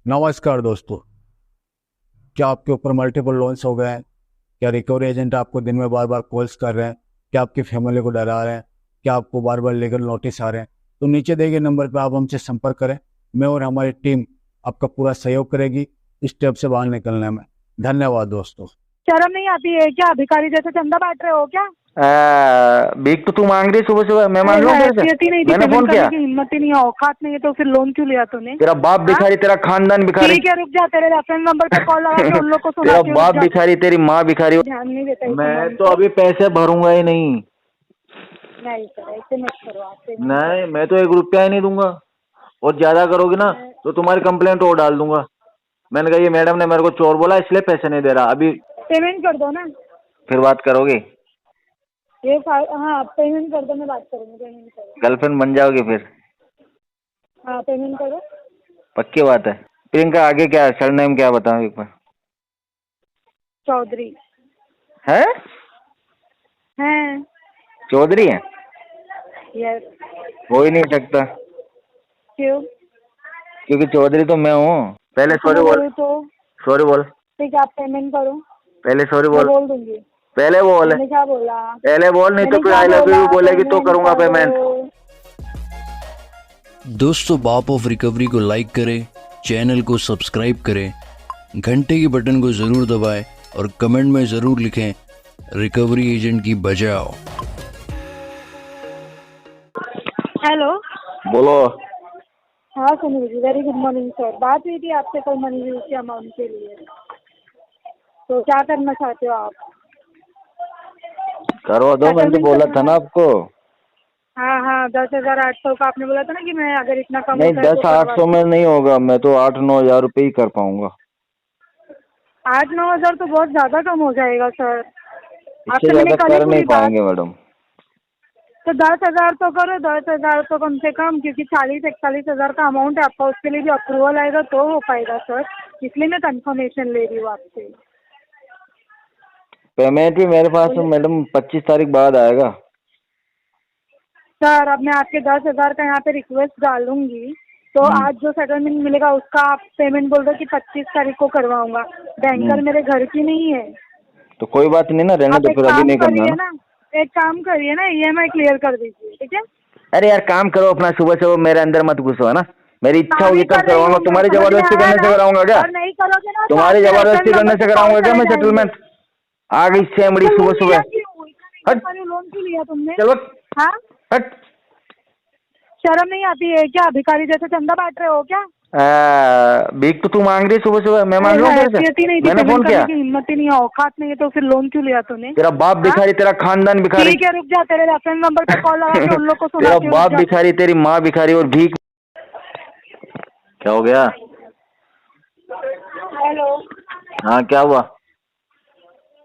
नमस्कार दोस्तों। क्या आपके ऊपर मल्टीपल लोन्स हो गए हैं? क्या रिकवरी एजेंट आपको दिन में बार बार कॉल्स कर रहे हैं? क्या आपकी फैमिली को डरा रहे हैं? क्या आपको बार बार लीगल नोटिस आ रहे हैं? तो नीचे दिए गए नंबर पर आप हमसे संपर्क करें। मैं और हमारी टीम आपका पूरा सहयोग करेगी इस स्टेप से बाहर निकलने में। धन्यवाद दोस्तों। शर्म नहीं आती है क्या? भिखारी जैसे चंदा बांट रहे हो क्या? भीख तो तू मांग रही है सुबह सुबह। मैं मांग रहा हूँ तेरे से? हैसियत ही नहीं थी, मैंने पेमेंट फोन करने किया? की हिम्मत ही नहीं है, औकात नहीं है, तो फिर लोन क्यों लिया तूने? तेरा बाप भिखारी, तेरा खानदान भिखारी। ठीक है, रुक जा, तेरे रेफरेंस नंबर पे कॉल लगा के उन लोग को सुना तेरा के बाप भिखारी, तेरी माँ भिखारी। ध्यान नहीं देता। मैं तो अभी पैसे भरूंगा ही नहीं। नहीं सर, ऐसे मत करो आप। नहीं, मैं तो 1 रुपया ही नहीं दूंगा। और ज्यादा करोगे ना तो तुम्हारी कंप्लेंट और डाल दूंगा। मैंने कहा ये मैडम ने मेरे को चोर बोला इसलिए पैसे नहीं दे रहा। अभी पेमेंट कर दो ना। फिर बात करोगे? हाँ पेमेंट कर दो, मैं बात करूँगी। पेमेंट करो। गर्लफ्रेंड बन जाओगे फिर? हाँ पेमेंट करो। पक्की बात है? प्रियंका आगे क्या सरनेम क्या बताओ एक बार। चौधरी है? हैं? चौधरी है? यस। हो ही नहीं सकता क्यों? क्योंकि चौधरी तो मैं हूँ। पहले सॉरी बोल। तो सॉरी बोल। ठीक है, आप पेमेंट करो। पहले सॉरी मैं बोल। बोल दूंगी। पहले बोल। मैंने क्या बोला? पहले बोल, नहीं तो मैंने फिर क्या आई लव बोला? यू बोलेगी तो पेमेंट करूंगा कर पेमेंट। दो। दोस्तों, बाप ऑफ रिकवरी को लाइक करें, चैनल को सब्सक्राइब करें, घंटे के बटन को ज़रूर दबाएं और कमेंट में ज़रूर लिखें रिकवरी एजेंट की बजाओ। हेलो। बोलो। हाँ Sunil ji, very good morning sir. बात हुई थी आपसे कल मनी यूज के अमाउंट के लिए, तो क्या करना चाहते हो आप? करवा दो, मैंने तो बोला था ना आपको। हाँ हाँ, 10,800 का आपने बोला था ना कि मैं अगर इतना कम नहीं, होता है तो 10-800 में नहीं होगा। मैं तो 8-9 हज़ार रुपये ही कर पाऊंगा। 8-9 हज़ार तो बहुत ज़्यादा कम हो जाएगा सर। इससे आपसे मैंने ज्यादा कल ही कर नहीं पूरी बात। पाएंगे मैडम। तो 10,000 तो करो, 10,000 तो कम से कम, क्योंकि 40-41 हज़ार का अमाउंट है आपका, उसके लिए भी अप्रूवल आएगा तो हो पाएगा सर। इसलिए मैं कंफर्मेशन ले रही हूँ आपसे। पेमेंट भी मेरे पास मैडम 25 तारीख बाद आएगा। सर अब मैं आपके 10,000 का यहाँ पे रिक्वेस्ट डालूंगी, तो आज जो सेटलमेंट मिलेगा उसका आप पेमेंट बोल दो कि 25 तारीख को करवाऊंगा। बैंकर मेरे घर की नहीं है। तो कोई बात नहीं ना, रहने आप दो एक फिर, अभी काम नहीं करना करिए ना। ना, एक काम करिए ना, EMI क्लियर कर दीजिए, ठीक है? अरे यार काम करो अपना, सुबह से वो मेरे अंदर मत घुसो, है ना। मेरी इच्छा काम होगी ही तब कर रही करवाऊंगा। हूँ मैं, तुम्हारी समझ में जबरदस्ती आया करने ना? से कराऊंगा क्या? और नहीं करोगे ना तो तुम्हारी आपके जबरदस्ती रेफरेंस करने नंबर से पे कॉल कराऊंगा क्या चले मैं जाएंगे। सेटलमेंट? आ गई सेमड़ी तो सुबह लोन लिया सुबह। क्यों? इतना हट। सारी लोन क्यों लिया तुमने? चलो हाँ, हट। शर्म नहीं आती है क्या? भिखारी जैसे चंदा बांट रहे हो क्या? भीख तो तू मांग रही है सुबह सुबह। मैं मांग रहा हूँ तेरे से? हैसियत ही नहीं थी, मैंने पेमेंट फोन करने किया? की हिम्मत ही नहीं है, औकात नहीं है, तो फिर लोन क्यों लिया तूने? तेरा बाप हाँ? भिखारी, तेरा खानदान भिखारी। ठीक है, रुक जा, तेरे रेफरेंस नंबर पे कॉल लगा के उन लोग को सुना तेरा के बाप भिखारी, तेरी माँ भिखारी और भीख। क्या हो गया? हेलो हाँ क्या हुआ?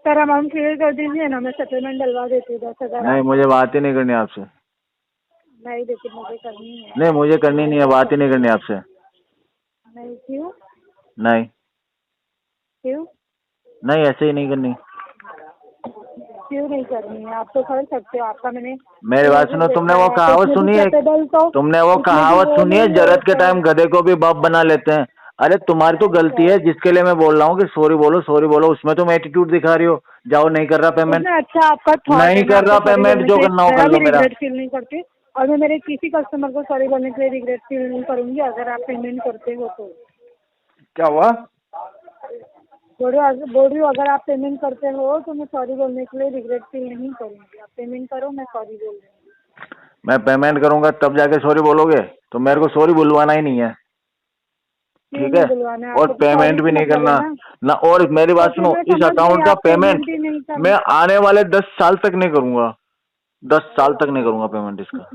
सर, अमाउंट क्लियर कर दीजिए ना, मैं सेटलमेंट डलवा देती हूँ 10,000 नहीं, आपको। मुझे बात ही नहीं करनी आपसे। नहीं देखिए, मुझे करनी है। नहीं, मुझे करनी नहीं है, बात ही नहीं करनी आपसे। नहीं क्यों? नहीं क्यों? नहीं, ऐसे ही नहीं करनी। क्यों नहीं करनी है? आप तो कर सकते हो, आपका मैंने मेरी बात सुनो, तुमने वो कहावत सुनी है? तुमने वो कहावत सुनी है, जरूरत के टाइम गधे को भी बाप बना लेते हैं। अरे तुम्हारी तो गलती है, जिसके लिए मैं बोल रहा हूँ कि सॉरी बोलो सॉरी बोलो, उसमें तुम एटीट्यूड दिखा रही हो। जाओ, नहीं कर रहा पेमेंट। उसमें अच्छा आपका थॉट नहीं है, मैं कर आपको रहा सॉरी पेमेंट, बोलने जो के लिए करना हो जरा कर भी लो मेरा। रिग्रेट फील नहीं करती, और मैं मेरे किसी कस्टमर को सॉरी बोलने के लिए रिग्रेट फील नहीं करूंगी अगर आप पेमेंट करते हो तो। क्या हुआ? बोल रही हूँ अगर आप पेमेंट करते हो तो मैं सॉरी बोलने के लिए रिग्रेट फील नहीं करूंगी। आप पेमेंट करो, मैं सॉरी बोल रही हूँ। मैं पेमेंट करूंगा तब जाके सॉरी बोलोगे? तो मेरे को सॉरी बुलवाना ही नहीं है, क्यों ठीक नहीं है? बुलवाना है और आपको? तो सॉरी पेमेंट भी से नहीं मतलब है करना ना? ना। और मेरी तो बात फिर सुनो, मैं इस समझ गई, अकाउंट का आप पेमेंट पेमेंट ही नहीं मैं करना। आने वाले 10 साल तक नहीं करूंगा। 10 साल तक नहीं करूंगा पेमेंट इसका।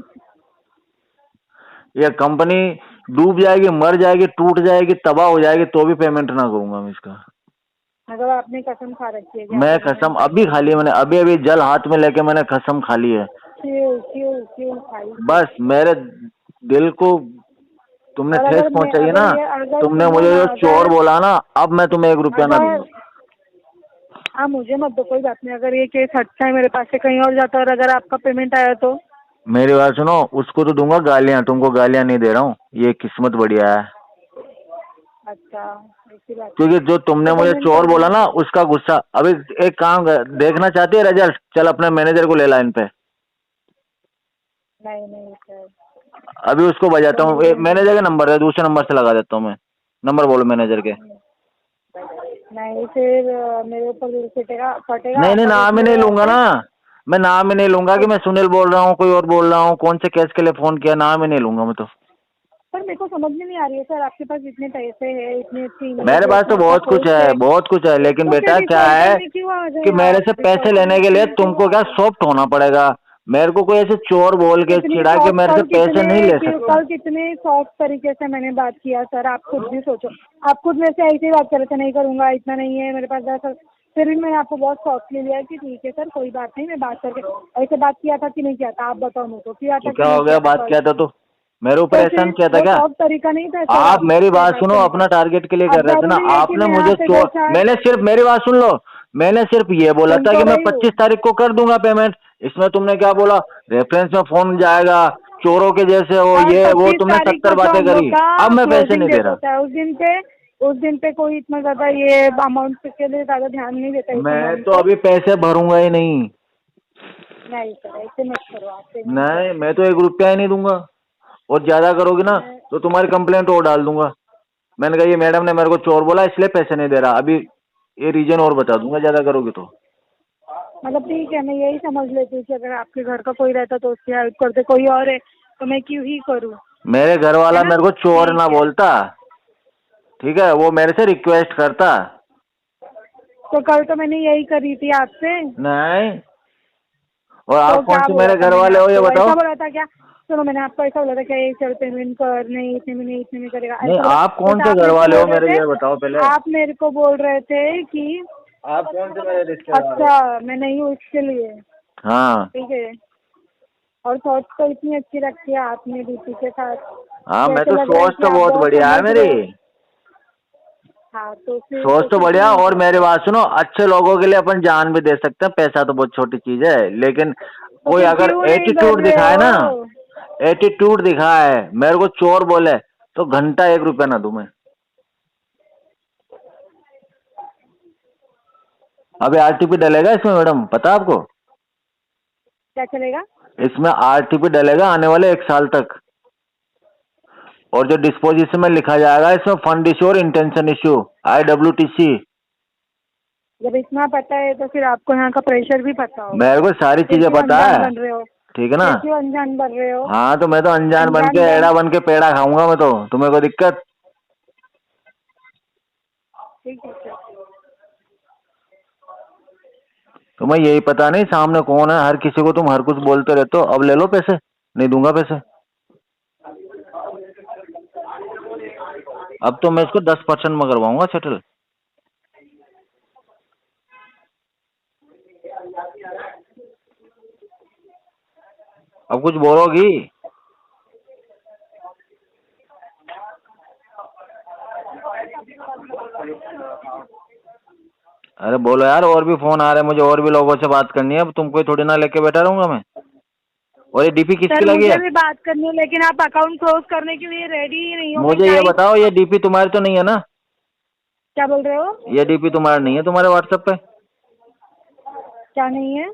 ये कंपनी डूब जाएगी, मर जाएगी, टूट जाएगी, तबाह हो जाएगी, तो भी पेमेंट ना करूंगा मैं इसका। मतलब आपने कसम खा रखी है कि मैं आपको कसम पेमेंट अभी करना खा ली है, मैंने अभी अभी जल हाथ में लेके मैंने कसम खा ली है। है? क्यों क्यों क्यों खाई थी? बस मेरे दिल को तुमने और ठेस अगर मैं, पहुंचाई है अगर ना। ये, अगर तुमने सुनो मुझे ना, जो चोर अगर बोला ना, अब मैं तुम्हें 1 रुपया ना अगर दूंगा। हाँ, मुझे मत दो, कोई बात नहीं। अगर ये केस हटता है मेरे पास से कहीं और जाता है और अगर आपका पेमेंट आया तो? मेरी बात सुनो, उसको तो दूंगा गालियां, तुमको गालियां नहीं दे रहा हूँ। ये किस्मत बढ़िया है। अच्छा, ऐसी बात है। क्योंकि जो तुमने तो मुझे पेमेंट चोर कर बोला ना, दूँगी। उसका गुस्सा। अभी एक काम कर, देखना चाहती है रिजल्ट? चल अपने मैनेजर को ले लाइन पे। नहीं नहीं सर, अभी उसको बजाता हूँ। मैनेजर मैनेजर नहीं। का नंबर है, दूसरे नंबर से लगा देता हूँ मैं। नंबर बोलो मैनेजर के। नहीं फिर मेरे ऊपर बिल फटेगा फटेगा नहीं नहीं, आपका केस नाम ही नहीं मेरे यहाँ लूंगा पे। ना। मैं नाम ही नहीं लूंगा तो कि मैं सुनील बोल रहा हूँ, कोई और बोल रहा हूँ, कौन से केस के लिए फोन किया, नाम ही नहीं लूंगा मैं तो। सर मेरे को समझ में नहीं आ रही है सर, आपके पास इतने पैसे हैं, इतनी अच्छी मेरे इमेज है, पास इतना तो अच्छा बहुत कुछ पोस्ट है, है, बहुत कुछ है, लेकिन तो फिर बेटा क्या डिफॉल्टर है में क्यों आ कि गए मेरे आप? से पैसे डिफॉल्टर लेने के लिए में क्यों तुमको आ क्या गए? सॉफ्ट होना पड़ेगा। मेरे को कोई ऐसे चोर बोल के कितनी चिढ़ा के सॉफ्ट, मेरे से पैसे नहीं ले सकते। कल कितने सॉफ्ट तरीके से मैंने बात किया सर, आप खुद भी सोचो। आप खुद मेरे से ऐसे ही बात कर रहे थे, नहीं करूंगा, इतना नहीं है मेरे पास 10। फिर भी मैंने आपको बहुत सॉफ्टली लिया कि ठीक है सर कोई बात नहीं, मैं बात करके। ऐसे बात किया था कि नहीं किया था आप बताओ मेरे को, किया तो था कि क्या नहीं हो गया, किया था बात कल? किया था तो मेरे ऊपर तो एहसान फिर किया था वो क्या? सॉफ्ट तरीका नहीं था सर आप मेरी आपसे बात बात सुनो, करने का। अपना टारगेट के लिए कर अब रहे थे ना जरूरी है कि आपने मैं यहाँ मुझे पे चोर। 10 मैंने सिर्फ, मेरी बात सुन लो, मैंने सिर्फ ये बोला सुन था तो कि मैं रही हूँ। 25 तारीख को कर दूंगा पेमेंट। इसमें तुमने क्या बोला, रेफरेंस में फोन जाएगा, चोरों के जैसे हो, और ये वो, पच्चीस तुमने तारीख 70 को तो बातें हम लोग करी। का अब मैं पैसे क्लोजिंग नहीं दे डेट रहा। होता है। उस दिन पे कोई इतना ज्यादा ये अमाउंट के लिए ज्यादा ध्यान नहीं देता इस मैं अमाउंट तो को। अभी पैसे भरूंगा ही नहीं। नहीं सर ऐसे मत करो, आप पेमेंट नहीं, करो। मैं तो 1 रुपया ही नहीं दूंगा। और ज्यादा करोगी ना मैं तो तुम्हारी कंप्लेंट और डाल दूंगा। मैंने कहा ये मैडम ने मेरे को चोर बोला इसलिए पैसे नहीं दे रहा। अभी ये रीजन और बता दूंगा ज्यादा करोगी तो। मतलब ठीक है, मैं यही समझ लेती हूँ कि अगर आपके घर का कोई रहता तो उसकी हेल्प करते, कोई और है तो मैं क्यों ही करूँ। मेरे घर है वाला ना, मेरे को चोर ना ठीक है। बोलता, ठीक है, वो मेरे से रिक्वेस्ट करता। तो कल तो मैंने यही करी थी आपसे। नहीं, और तो आप कौन क्या से बोला मेरे था घर मैंने वाले हो ये आपको, बताओ। ऐसा बोला था क्या? सुनो मैंने आपको ऐसा बोला था क्या, ये चल पेमेंट कर, नहीं इतने में नहीं, इतने में करेगा, नहीं, ऐसा बोला? आप कौन बट से आप घर मेरे को वाले बोल हो रहे मेरे थे, ये बताओ पहले। आप मेरे को बोल रहे थे कि आप कौन से मेरे रिश्तेदार हो? अच्छा मैं नहीं हूँ इसके लिए। हाँ ठीक है। और सोच तो इतनी अच्छी रखी है आपने डीपी के साथ, हाँ, मैं जैसे तो लग रहा है सोच कि तो आप बहुत बहुत बढ़िया है समझ रहे मेरी। हो। हाँ सोच तो तो फिर क्यों बढ़िया, नहीं और मेरी करते? बात सुनो, अच्छे लोगों के लिए अपन जान भी दे सकते हैं। पैसा तो बहुत छोटी चीज है, लेकिन तो कोई फिर अगर क्यों नहीं कर एटीट्यूड रहे दिखाए ना, हो? एटीट्यूड दिखाए, मेरे को चोर बोले, तो घंटा 1 रुपया ना दूं मैं। अभी आरटीपी डलेगा इसमें मैडम, पता है आपको? क्या चलेगा? इसमें आरटीपी डलेगा आने वाले 1 साल तक। और जो डिस्पोजिशन में लिखा जाएगा इसमें फंड इश्यू और इंटेंशन इश्यू, IWTC। जब इतना पता है तो फिर आपको यहाँ का प्रेशर भी पता होगा। मेरे को सारी फिर चीजें क्यों पता अनजान है, बन रहे हो? ठीक है ना। फिर क्यों अनजान बन रहे हो? हाँ तो मैं तो अनजान बन के, अनजान बन। एड़ा बन के पेड़ा खाऊंगा मैं तो, तुम्हें कोई दिक्कत? ठीक है सर। तुम्हें यही पता नहीं सामने कौन है, हर किसी को तुम हर कुछ बोलते रहते हो। अब ले लो पैसे, नहीं दूंगा पैसे। अब तो मैं इसको 10% में करवाऊंगा सेटल। अब कुछ बोलोगी? अरे बोलो यार, और भी फोन आ रहे हैं मुझे, और भी लोगों से बात करनी है। अब तुमको ही थोड़ी ना लेके बैठा रहूंगा मैं। और ये डीपी किसकी सर लगी मुझे है? भी बात करनी है, लेकिन आप अकाउंट क्लोज करने के लिए रेडी ही नहीं हो, मैं मुझे क्या ये ही। बताओ, ये डीपी तुम्हारी तो नहीं है ना? क्या बोल रहे हो? ये डीपी तुम्हारा नहीं है तुम्हारे व्हाट्सएप पे? क्या नहीं है?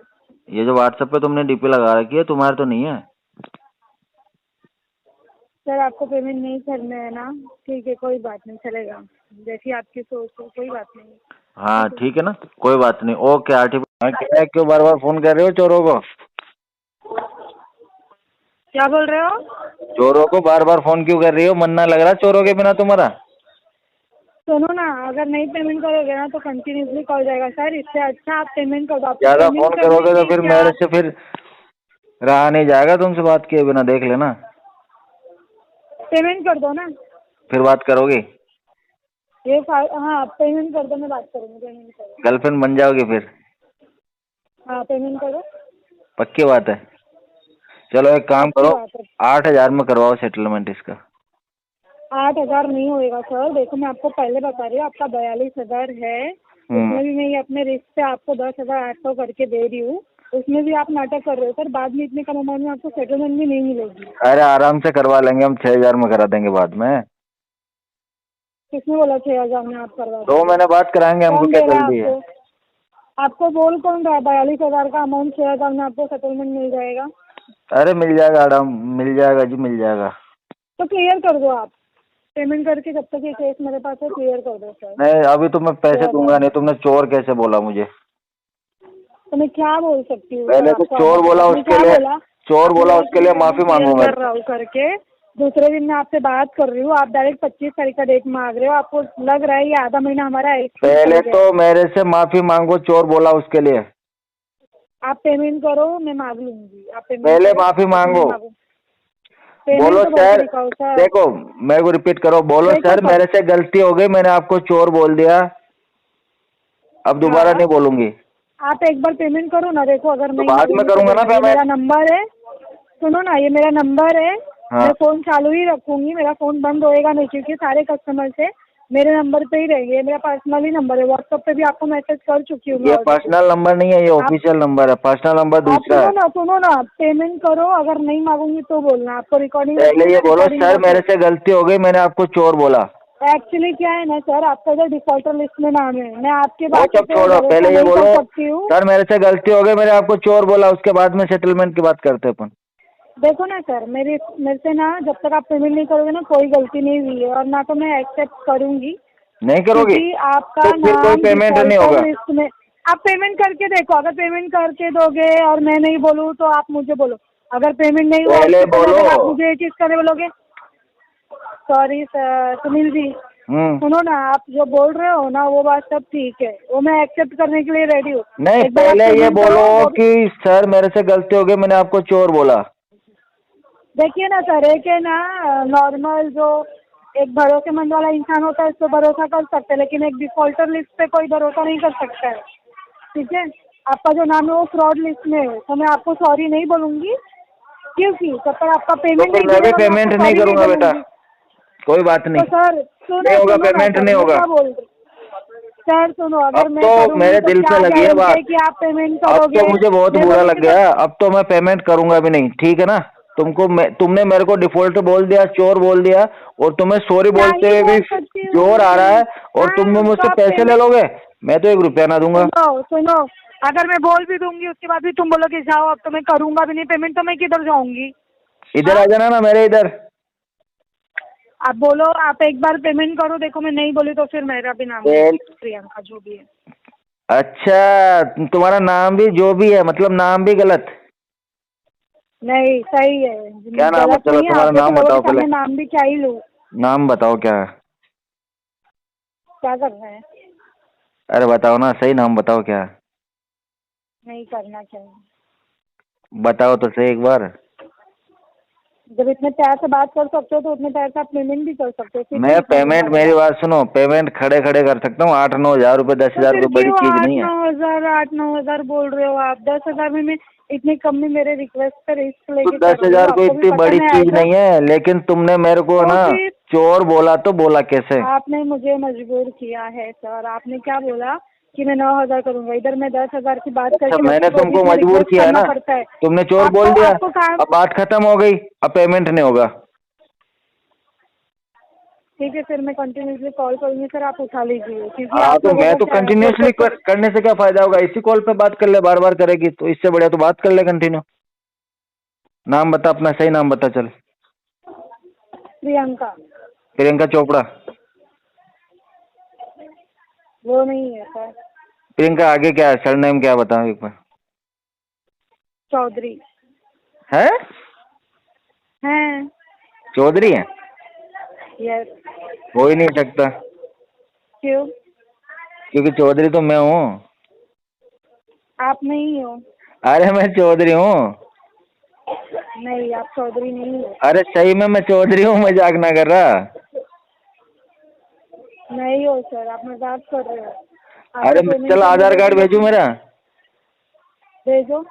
ये जो व्हाट्सएप पे तुमने डीपी लगा रखी है, तुम्हारे तो नहीं है? सर आपको पेमेंट नहीं करना है ना? ठीक है कोई बात नहीं, चलेगा जैसी आपकी सोच हो, कोई बात नहीं। हाँ ठीक है। ठीक है ना, कोई बात नहीं, ओके आरटीपी। हाँ, क्या है, क्यों बार बार फोन कर रहे हो चोरों को? क्या बोल रहे हो? चोरों को बार बार फोन क्यों कर रही हो? मन ना लग रहा चोरों के बिना तुम्हारा? सुनो ना, अगर नहीं पेमेंट करोगे ना तो कंटिन्यूसली कॉल जाएगा सर, इससे अच्छा आप पेमेंट कर दो। आपको ज्यादा फोन पेमेंट करने करोगे तो की फिर क्या? मेरे से फिर रहा नहीं जाएगा तुमसे बात किए बिना, देख लेना। पेमेंट कर दो ना। फिर बात करोगे? हाँ पेमेंट कर दो, मैं बात करूँगी, पेमेंट करो। गर्लफ्रेंड बन जाओगे फिर? हाँ पेमेंट करो। पक्की बात है? चलो एक काम पक्की करो, बात है। 8,000 में करवाओ सेटलमेंट इसका। 8,000 नहीं होएगा सर, देखो मैं आपको पहले बता रही हूँ, आपका 42,000 है, उसमें भी मैं ये अपने रिस्क पे आपको 10,800 करके दे रही हूँ, उसमें भी आप नाटक कर रहे हो सर। बाद में इतने कम अमाउंट में आपको सेटलमेंट भी नहीं मिलेगी। अरे आराम से करवा लेंगे हम, 6,000 में करा देंगे बाद में। किसने बोला 6,000 में आप करवा 2 दोगे? महीने बाद कराएंगे, हमको कौन क्या दे रहा है जल्दी है। आपको? आपको बोल कौन रहा है 42,000 का अमाउंट 6,000 में आपको सेटलमेंट मिल जाएगा? अरे मिल जाएगा मैडम, मिल जाएगा जी, मिल जाएगा। तो क्लियर कर दो आप, पेमेंट करके जब तक ये केस मेरे पास है क्लियर कर दो सर। नहीं अभी तो मैं पैसे 6,000 दूंगा नहीं। तुमने चोर कैसे बोला मुझे? तो मैं क्या बोल सकती हूँ सर पहले तो आपको? चोर बोला, आपने उसके क्या लिए बोला? चोर आपने बोला, बोला उसके कि लिए मैं माफी क्लियर मांगू मैं। कर रहा हूँ करके, दूसरे दिन मैं आपसे बात कर रही हूँ, आप डायरेक्ट 25 तारीख का डेट मांग रहे हो। आपको लग रहा है ये आधा महीना हमारा पहले तो मेरे से माफी मांगो, चोर बोला उसके लिए। आप पेमेंट करो, मैं मांग लूंगी। आप पेमेंट पहले करो, माफी मांगो। पेमेंट बोलो तो बहुत सर, तरीका होता है। देखो मेरे को रिपीट करो, बोलो देखो सर सर, मेरे से गलती हो गई, मैंने आपको चोर बोल दिया, अब दोबारा हाँ नहीं बोलूंगी। आप एक बार पेमेंट करो ना, देखो अगर तो नहीं बाद में मांगूंगी तो करूंगा ना बोलना। ये पेमेंट। मेरा नंबर है, सुनो ना, ये मेरा नंबर है। हाँ मैं फोन चालू ही रखूंगी, मेरा फोन बंद होएगा नहीं, क्योंकि सारे कस्टमर से मेरे नंबर पे ही रहेंगे। मेरा पर्सनल ही नंबर है, व्हाट्सएप पे भी आपको मैसेज कर चुकी हूँ मैं ये ऑलरेडी। पर्सनल नंबर नहीं है, ये आप ऑफिशियल नंबर है। पर्सनल नंबर आप दूसरा है। सुनो ना, पेमेंट करो, अगर नहीं मांगूंगी तो बोलना। आपको रिकॉर्डिंग रखनी पहले है ये ना, बोलो रिकॉर्डिंग सर मेरे रखो। से गलती हो गई, मैंने आपको चोर बोला। एक्चुअली क्या है ना सर, आपका जो डिफॉल्टर लिस्ट में नाम है, मैं आपके वो बातों सब पे छोड़ो, भरोसा पहले ये नहीं बोलो कर सकती हूँ। सर मेरे से गलती हो गई, मैंने आपको चोर बोला, उसके बाद में सेटलमेंट की बात करते हैं अपन। देखो ना सर, मेरे से ना जब तक आप पेमेंट नहीं करोगे ना, कोई गलती नहीं हुई है, और ना तो मैं एक्सेप्ट करूंगी, नहीं करोगे क्योंकि आपका तो फिर कोई नाम पेमेंट नहीं डिफॉल्टर होगा। लिस्ट में। आप पेमेंट करके देखो, अगर पेमेंट करके दोगे और मैं नहीं बोलूँ तो आप मुझे बोलो। अगर पेमेंट नहीं हुआ पहले उससे पहले बोलो। अगर आप मुझे ये चीज़ करने बोलोगे, सॉरी सर सुनील जी, सुनो ना, आप जो बोल रहे हो ना वो बात सब ठीक है, वो मैं एक्सेप्ट करने के लिए रेडी हूँ। नहीं एक बार आप पहले ये पेमेंट बोलो करो, वो भी कि सर मेरे से गलती हो गई, मैंने आपको चोर बोला। देखिए ना सर, एक है ना नॉर्मल जो एक भरोसेमंद वाला इंसान होता है, उस पर भरोसा कर सकते हैं, लेकिन एक डिफॉल्टर लिस्ट पे कोई भरोसा नहीं कर सकता है। ठीक है, आपका जो नाम है वो फ्रॉड लिस्ट में है, तो मैं आपको सॉरी नहीं बोलूँगी, क्योंकि जब तक आपका तो पेमेंट फिर नहीं मैं भी क्लियर होगा मैं आपको पेमेंट नहीं सॉरी नहीं करूंगा बेटा, बोलूँगी। कोई बात तो नहीं। सर नहीं सुनो होगा, सुनो ना पेमेंट सर, नहीं मैं होगा। क्या बोल रही, सर सुनो, अब अगर मैं तो करूँगी मेरे तो दिल क्या से लगी है गारंटी है बात। कि आप पेमेंट अब तो करोगे? मुझे बहुत मैं बुरा लग बोलूँगी तो गया, अब तो मैं पेमेंट करूंगा भी नहीं, ठीक है ना। तुमने मेरे को डिफॉल्ट बोल दिया, चोर बोल दिया, और तुम्हें सॉरी क्या बोलते ही हुए भी बोल सकती जोर आ रहा हूँ। है, और तुमने हाँ तो मुझसे आप पैसे ले पेमेंट, लोगे। मैं तो 1 रुपया ना दूंगा। सुनो सुनो, अगर मैं बोल भी दूंगी उसके बाद भी तुम बोलोगे जाओ, अब तो मैं करूंगा भी नहीं पेमेंट, तो मैं किधर जाऊंगी? इधर आ हाँ, जाना ना मेरे इधर। आप बोलो, आप एक बार पेमेंट करो, देखो मैं नहीं बोली तो फिर मेरा भी नाम है पेल प्रियंका, जो भी है। अच्छा, तुम्हारा नाम भी जो भी है, मतलब नाम भी गलत। नहीं सही है, क्या नाम है? गलत चलो नहीं है। आप तुम्हारा जैसे नाम लोगों के बताओ पहले। सामने नाम भी क्या ही लूँ? नाम बताओ क्या है? क्या करना है? अरे बताओ ना, सही नाम बताओ क्या है? नहीं करना चाहिए। बताओ तो सही एक बार। जब इतने प्यार से बात कर सकते हो तो उतने प्यार से आप पेमेंट भी कर सकते हो, फिर मैं क्यों इतना पेमेंट, गुस्सा मेरी लगा? बात सुनो, पेमेंट खड़े खड़े कर सकता हूँ। 8-9 हज़ार रुपये, दस तो हजार फिर कोई बड़ी क्यों चीज आठ नहीं है। नौ हजार 8-9 हजार बोल रहे हो आप? 10,000 में मैं इतनी कम में मेरे रिक्वेस्ट पे रिस्क तो लेके दस कर रही हूँ, हजार कोई आपको भी इतनी पता बड़ी मैं चीज एज, नहीं है, लेकिन तुमने मेरे को तो ना फिर चोर बोला तो बोला कैसे? आपने मुझे मजबूर किया है सर। आपने क्या बोला कि मैं 9,000 करूंगा, इधर मैं 10,000 की बात अच्छा, करके मैंने रखी, तो भी तुमको इतना मजबूर रिक्वेस्ट किया है करना ना, पड़ता है। तुमने चोर बोल आपको दिया, आपको काम, अब बात खत्म हो गई, अब पेमेंट नहीं होगा। ठीक है फिर मैं कंटिन्यूसली कॉल करूंगी सर, आप उठा लीजिए, क्योंकि हाँ आप तो लोगों मैं को तो क्या है, आप लोग कंटिन्यूसली को करने से क्या फायदा होगा? इसी कॉल पे बात कर ले, बार बार करेगी तो इससे बढ़िया तो बात कर ले कंटिन्यू। नाम बता अपना, सही नाम बता चल। प्रियंका, प्रियंका चोपड़ा। वो नहीं है सर। प्रियंका आगे क्या है, सरनेम क्या है बताओ एक बार। चौधरी है? हैं? चौधरी है? यस। हो ही नहीं सकता, क्यों? क्योंकि चौधरी तो मैं हूँ। आप नहीं हो। अरे मैं चौधरी हूँ। नहीं, आप चौधरी नहीं हो। अरे सही में मैं चौधरी हूँ, मजाक ना कर रहा। नहीं हो सर, आप मजाक कर रहे हो। आपको अरे पेमेंट चल करने आधार कार्ड बोलूंगा भेजू तो मेरा। भेजो।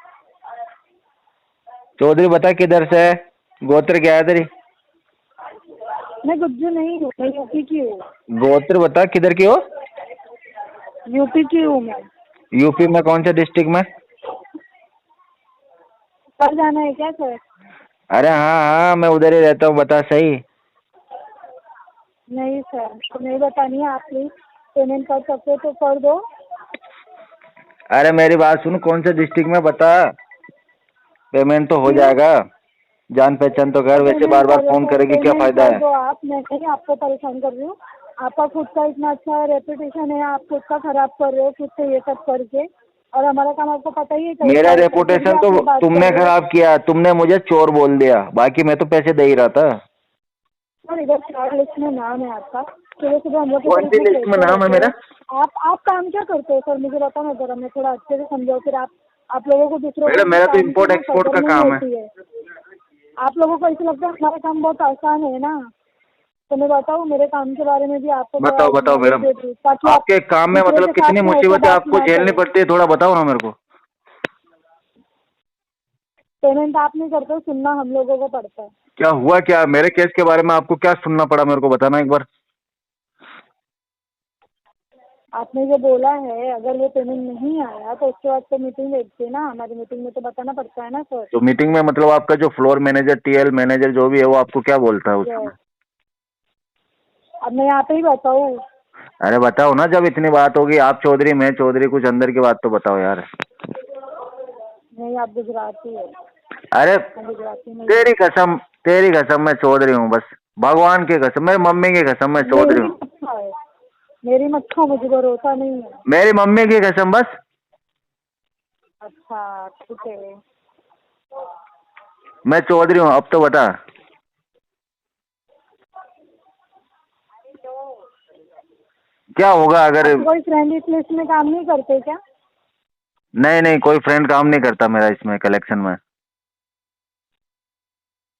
चौधरी बता किधर से है, गोत्र क्या है तेरी? मैं गुज्जू नहीं हूँ, मैं यूपी की हूँ। गोत्र बता किधर की हो? यूपी की हूँ मैं। यूपी में कौन से डिस्ट्रिक्ट में? कल जाना है क्या सर? अरे हाँ हाँ, मैं उधर ही रहता हूँ, बता सही। नहीं सर, तो नहीं बतानी है, आप प्लीज पेमेंट कर सकते हो तो कर दो। अरे मेरी बात सुन, कौन से डिस्ट्रिक्ट में बता, पेमेंट तो हो क्यों? जाएगा। जान पहचान तो कर, तो वैसे पेमेंट बार बार कर फोन करेगी, क्या पेमेंट फायदा कर है। दो आप, मैं नहीं आपको परेशान कर रही हूँ। आपका खुद का इतना अच्छा रेपुटेशन है, आप खुद का खराब कर रहे हो खुद से ये सब करके, और हमारा काम आपको पता ही है कई मेरा साल से, फिर भी रेपुटेशन आप तो ये बात तुमने कर रहे हो। खराब किया, तुमने मुझे चोर बोल दिया, बाकी मैं तो पैसे दे ही रहा था। और इधर फ्रॉड लिस्ट में नाम है आपका, सुबह सुबह हम लोग के कौन ऊपर सी इतने लिस्ट में प्रेशर नाम है रहते मेरा? हैं। आप काम क्या करते हो सर, मुझे बताओ ना जरा, मैं थोड़ा अच्छे से समझाऊँ, फिर आप लोगों को दूसरों को मैडम भी मेरा तो काम की इम्पोर्ट ना एक्सपोर्ट कदर का नहीं काम है। होती है। आप लोगों को ऐसा लगता है हमारा काम बहुत आसान है ना, तो मैं बताऊँ मेरे काम के बारे में भी आपको थोड़ा बताओ बताओ नॉलेज मैडम, दे दूँ, ताकि आप आपके काम में दूसरे मतलब के कितनी साथ में ऐसा मुसीबतें बात आपको ना झेलनी करें। पड़ती है, थोड़ा बताओ ना मेरे को। पेमेंट आप नहीं करते हो, सुनना हम लोगों को पड़ता है। क्या हुआ, क्या मेरे केस के बारे में आपको क्या सुनना पड़ा, मेरे को बताना एक बार। आपने जो बोला है, अगर वो पेमेंट नहीं आया तो उसके बाद तो मीटिंग बैठती है ना, हमारी मीटिंग में तो बताना पड़ता है ना सर। तो मीटिंग में मतलब आपका जो फ्लोर मैनेजर, टीएल मैनेजर जो भी है, वो आपको क्या बोलता है उस समय? यस, अब मैं यहाँ पे ही बताऊँ? अरे बताओ ना, जब इतनी बात होगी, आप चौधरी मैं चौधरी, कुछ अंदर की बात तो बताओ यार। नहीं, आप गुजराती हो। अरे मैं गुजराती नहीं हूँ। तेरी कसम, तेरी कसम मैं चौधरी हूँ बस, भगवान की कसम, मेरी मम्मी की कसम मैं चौधरी मेरी हूँ। मत खाओ, मेरी मत खाओ, मुझे भरोसा नहीं है। मेरी मम्मी की कसम बस। अच्छा ठीक है। मैं चौधरी हूँ, अब तो बता। क्या होगा अगर? आपके कोई फ्रेंड इस लिस्ट में काम नहीं करते क्या? नहीं नहीं, कोई फ्रेंड काम नहीं करता मेरा इसमें कलेक्शन में।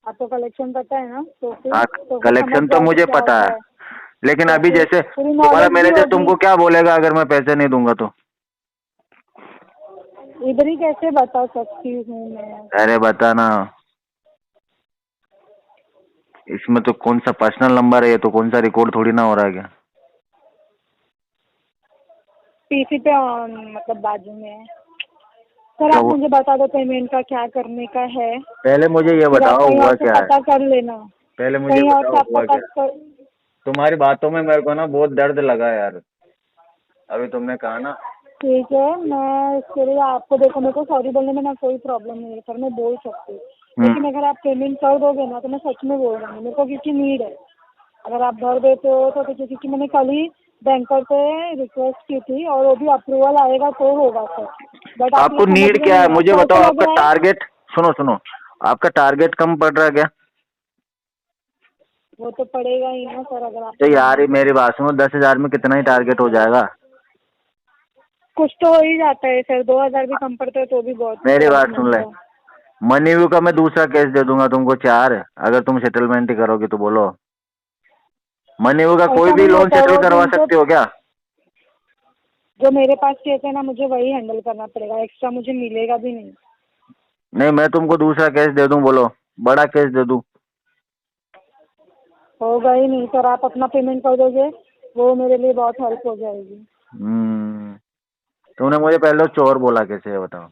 आपको कलेक्शन पता है ना, हाँ, तो फिर समझ कलेक्शन तो जाओगे मुझे क्या पता होता है, है। लेकिन तो अभी फिर जैसे पूरी तुम्हारा नॉलेज भी मैनेजर होगी। तुमको क्या बोलेगा अगर मैं पैसे नहीं दूंगा तो? इधर ही कैसे बता सकती हूँ मैं? अरे बता ना, इसमें तो कौन सा पर्सनल नंबर है, ये तो कौन सा रिकॉर्ड थोड़ी ना हो रहा है क्या? पीसी पे मतलब बाजू में है। सर क्या आप हुआ? मुझे बता दो पेमेंट का क्या करने का है, पहले मुझे ये फिर आप बताओ कहीं हुआ और से क्या है। पता कर लेना। पहले मुझे कहीं और से बताओ आप हुआ पता क्या है। कर। तुम्हारी बातों में मेरे को ना बहुत दर्द लगा यार, अभी तुमने कहा ना। ठीक है, मैं इसके लिए आपको, देखो मेरे को सॉरी बोलने में ना कोई प्रॉब्लम नहीं है सर, मैं बोल सकती हूँ, लेकिन अगर आप पेमेंट कर दोगे ना तो मैं सच में बोल दूँगी, मेरे को किसी नीड है। अगर आप भर देते हो तो ठीक है, क्योंकि मैंने कल ही बैंकर से रिक्वेस्ट की थी और वो भी अप्रूवल आएगा तो होगा सर, बट आप ये आपको समझ नीड में क्या है नहीं, मुझे आपको बताओ, ऐसा लग आपका रहा है। टारगेट। सुनो सुनो, आपका टारगेट कम पड़ रहा है क्या? वो तो पड़ेगा ही ना सर, अगर आप तो यार ये पेमेंट, मेरी बात सुनो, 10,000 में कितना ही टारगेट हो जाएगा? कुछ तो हो ही जाता है सर, 2000 भी कम पड़ते हैं तो भी बहुत मेरी बात प्रॉब्लम सुन ले, होता है। मनी व्यू का मैं दूसरा केस दे दूंगा तुमको 4, अगर तुम सेटलमेंट ही करोगे तो बोलो। मनी व्यू का कोई ऐसा भी नहीं लोन होता है, सेटल वो करवा जिनको, सकते हो क्या? जो मेरे पास केस है ना, मुझे वही हैंडल करना पड़ेगा, एक्स्ट्रा मुझे मिलेगा भी नहीं। नहीं, मैं तुमको दूसरा केस दे दूं, बोलो बड़ा केस दे दूं? होगा ही नहीं सर, आप अपना पेमेंट कर दोगे, वो मेरे लिए बहुत हेल्प हो जाएगी। तुमने मुझे पहले चोर बोला कैसे है बताओ?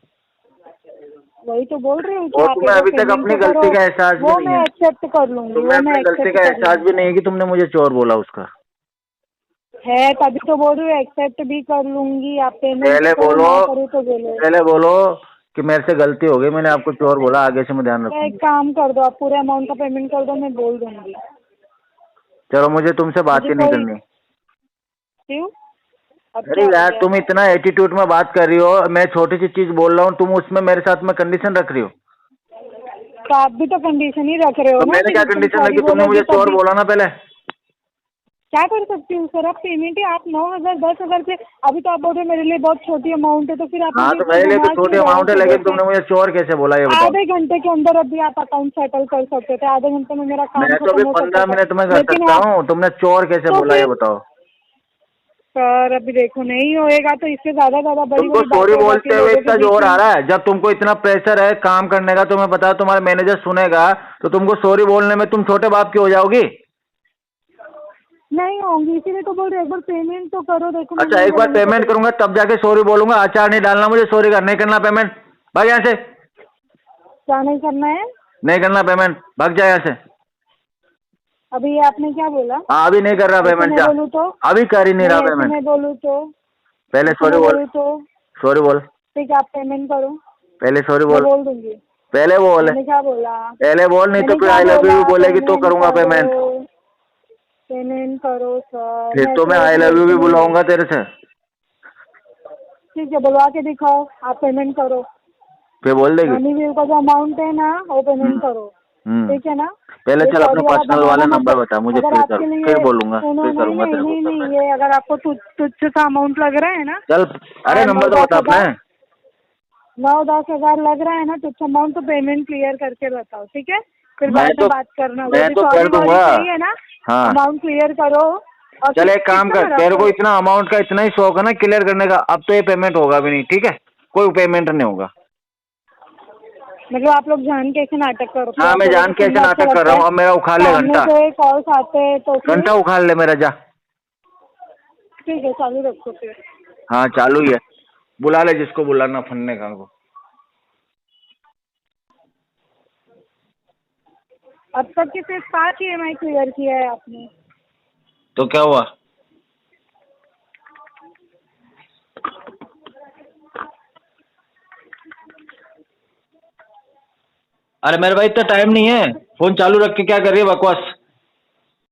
वही तो बोल रही हूँ कि और आप तुम्हें एक बार अभी तक पेमेंट अपनी तो करो, गलती का एहसास भी वो नहीं मैं है। एक्सेप्ट कर लूंगी, तुम्हें वो मैं अपनी गलती एक्सेप्ट का कर एहसास भी लूंगी। नहीं है कि तुमने मुझे चोर बोला उसका। है तभी तो बोल रही हूँ, एक्सेप्ट भी कर लूंगी, आप पेमेंट पहले करो बोलो, ना करो तो बोलो। पहले बोलो कि मेरे से गलती हो गई, मैंने आपको चोर बोला, आगे से मैं ध्यान तो एक रखूंगी। काम कर दो, आप पूरे अमाउंट का पेमेंट कर दो, मैं बोल दूंगी। चलो, मुझे तुमसे बात मुझे ही नहीं कोई, करनी। क्यों, अब अरे क्या हो यार, गया? तुम इतना एटीट्यूड में बात कर रही हो, मैं छोटी सी चीज बोल रहा हूँ, तुम उसमें मेरे साथ में कंडीशन रख रही हो। तो आप भी तो कंडीशन ही रख रहे हो तो ना, मैंने कि क्या तुम कंडीशन सॉरी रखी? तुमने मुझे बोलोगे चोर तभी। बोला ना पहले। क्या कर सकती हूँ सर, आप पेमेंट ही आप 9,000 10,000 से, अभी तो आप बोल रहे हो मेरे लिए बहुत छोटी अमाउंट है, तो फिर आप हाँ, मुझे तो इतना मेरे लिए तो घुमा क्यों छोटी रहे हो अमाउंट है, सुबह लेकिन से? तुमने मुझे चोर कैसे बोला ये बताओ? आधे घंटे के अंदर अभी आप अकाउंट सेटल कर सकते थे, आधे घंटे में मेरा काम मैं तो खत्म अभी हो सकता 15 था, मिनट में कर लेकिन सकता आप, हूँ, तुमने चोर कैसे तो बोला ये फिर बताओ? सर अभी देखो नहीं होएगा तो इससे ज्यादा बड़ी तुमको बड़ी सॉरी बातें हो जाती है बोलते हुए लोगों के इतना बीच जोर में। आ रहा है, जब तुमको इतना प्रेशर है काम करने का, तो मैं बता, तुम्हारा मैनेजर सुनेगा तो तुमको सॉरी बोलने में तुम छोटे बाप की हो जाओगी। नहीं होंगी, इसीलिए तो बोल रहे एक बार पेमेंट तो करो, देखो मैं अच्छा, नहीं एक बार बोलूंगी तो पेमेंट बोलो। करूंगा तब जाके सॉरी बोलूंगा, अचार नहीं डालना मुझे सॉरी का, नहीं करना पेमेंट, भाग यहाँ से। क्या नहीं करना है? नहीं करना पेमेंट, भाग जाए यहाँ से। अभी आपने क्या बोला? हाँ अभी नहीं कर रहा पेमेंट, जा बोलूँ तो? अभी कर ही नहीं रहा मैं पेमेंट। बोलूँ तो? पहले सॉरी बोल, बोलूँ तो? सॉरी बोल, ठीक है, आप पेमेंट करो। पहले सॉरी मैं बोल, बोल दूंगी। पहले बोल, मैंने क्या बोला? पहले बोल, नहीं तो मैंने फिर क्या आई लव बोला? यू बोलेगी तो करूंगा पेमेंट। पेमेंट करो सर। फिर तो मैं आई लव यू भी बुलाऊंगा तेरे से। ठीक है, बुलवा के दिखाओ, आप पेमेंट करो। फिर बोल देगी। मनी व्यू का जो अमाउंट है ना वो पेमेंट करो, ठीक है ना? पहले ये चल अपना सॉरी वाला पर्सनल वाला बनाना मत। नंबर बता मुझे, अगर फिर आपके कर, लिए फिर बोलूंगा, सुनो, फिर नहीं करूंगा नहीं तेरे को। नहीं नहीं, ये अगर आपको तुच्छ सा अमाउंट लग रहा है ना, चल, अरे नंबर तो बता अपना। 9-10 हजार लग रहा है ना तुच्छ अमाउंट, तो पेमेंट क्लियर करके बताओ, ठीक है? फिर मैं बाद में तो बात करना। मैं तो कर सॉरी दूंगा। चाहिए ना, हाँ अमाउंट क्लियर करो। और चल एक काम कितना कर, तेरे को इतना अमाउंट का इतना ही शौक है ना क्लियर करने का, अब तो ये पेमेंट होगा भी नहीं, ठीक है? कोई पेमेंट नहीं होगा। मतलब आप लोग जान के ऐसे नाटक करो? हाँ मैं जान के ऐसे नाटक कर रहा हूँ, अब मेरा उखाड़ ले सामने घंटा, से कॉल्स आते हैं तो फिर घंटा उखाड़ ले मेरा, जा। ठीक है, चालू रखो फिर। हाँ चालू ही है, बुला ले जिसको बुलाना, फन्ने का को। अब तक के सिर्फ 5 EMI क्लियर किया है आपने। तो क्या हुआ? अरे मेरे भाई इतना टाइम नहीं है, फोन चालू रख के क्या कर रही है बकवास।